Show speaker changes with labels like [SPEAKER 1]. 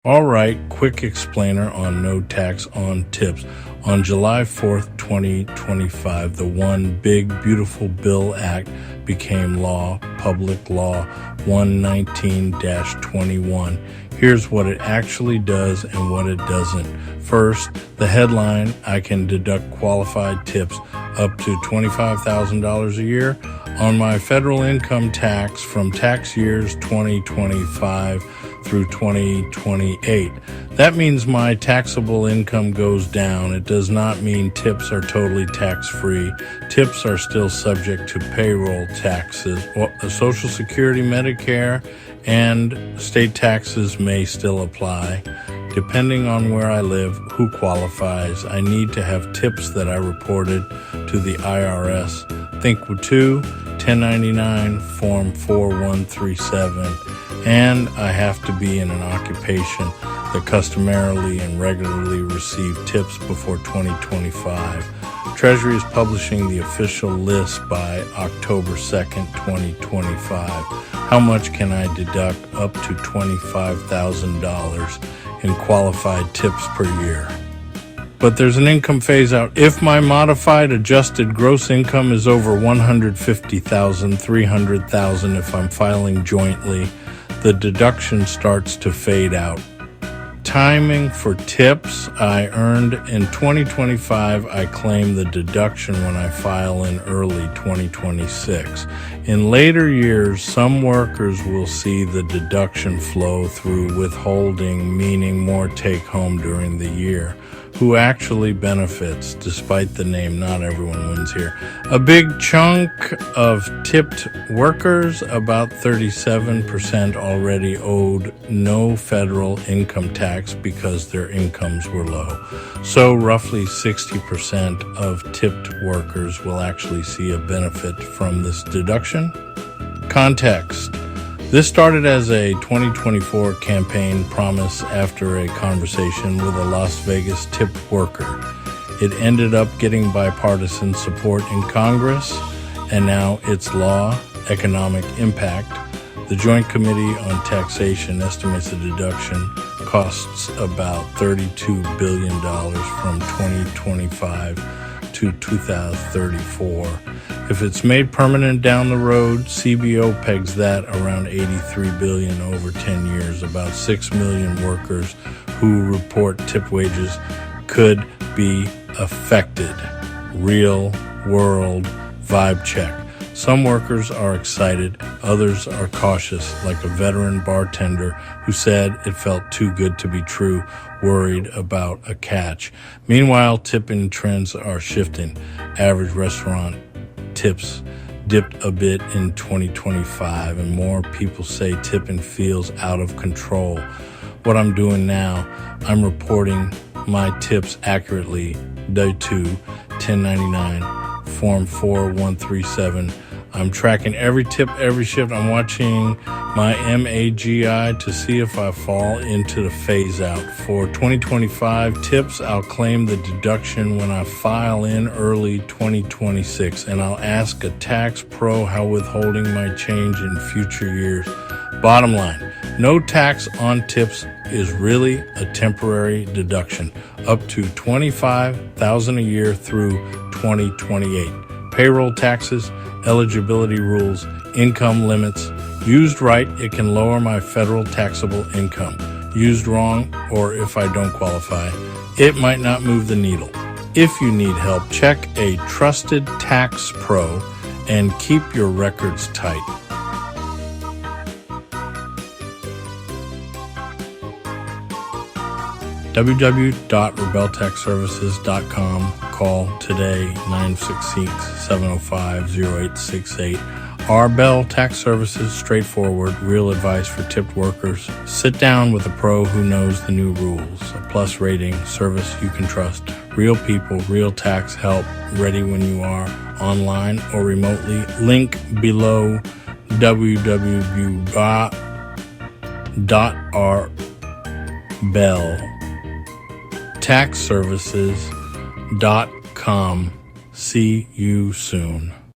[SPEAKER 1] All right, quick explainer on no tax on tips. On July 4th, 2025, the One Big Beautiful Bill Act became law, Public Law 119-21. Here's what it actually does and what it doesn't. First, the headline: I can deduct qualified tips up to $25,000 a year on my federal income tax from tax years 2025 through 2028. That means my taxable income goes down. It does not mean tips are totally tax-free. Tips are still subject to payroll taxes. Social Security, Medicare, and state taxes may still apply. Depending on where I live, who qualifies, I need to have tips that I reported to the IRS. Think 1099, Form 4137. And I have to be in an occupation that customarily and regularly receive tips before 2025. Treasury is publishing the official list by October 2nd, 2025. How much can I deduct up to $25,000 in qualified tips per year? But there's an income phase out. If my modified adjusted gross income is over $150,000, $300,000 if I'm filing jointly, the deduction starts to fade out. Timing for tips I earned in 2025, I claim the deduction when I file in early 2026. In later years, some workers will see the deduction flow through withholding, meaning more take home during the year. Who actually benefits? Despite the name, not everyone wins here. A big chunk of tipped workers, about 37%, already owed no federal income tax because their incomes were low. So roughly 60% of tipped workers will actually see a benefit from this deduction. Context. This started as a 2024 campaign promise after a conversation with a Las Vegas tip worker. It ended up getting bipartisan support in Congress, and now it's law. Economic impact. The Joint Committee on Taxation estimates the deduction costs about $32 billion from 2025 to 2034. If it's made permanent down the road, CBO pegs that around $83 billion over 10 years. About 6 million workers who report tip wages could be affected. Real world vibe check. Some workers are excited, others are cautious, like a veteran bartender who said it felt too good to be true, worried about a catch. Meanwhile, tipping trends are shifting. Average restaurant tips dipped a bit in 2025, and more people say tipping feels out of control. What I'm doing now, I'm reporting my tips accurately. Day 2, 1099, Form 4137. I'm tracking every tip, every shift. I'm watching my MAGI to see if I fall into the phase out. For 2025 tips, I'll claim the deduction when I file in early 2026, and I'll ask a tax pro how withholding might change in future years. Bottom line, no tax on tips is really a temporary deduction, up to $25,000 a year through 2028. Payroll taxes, eligibility rules, income limits. Used right, it can lower my federal taxable income. Used wrong, or if I don't qualify, it might not move the needle. If you need help, check a trusted tax pro and keep your records tight. www.rebeltaxservices.com. Call today 966-705-0868. Rebel Tax Services, straightforward, real advice for tipped workers. Sit down with a pro who knows the new rules. A plus rating, service you can trust. Real people, real tax help, ready when you are, online or remotely. Link below www.rebeltaxservices.com. See you soon.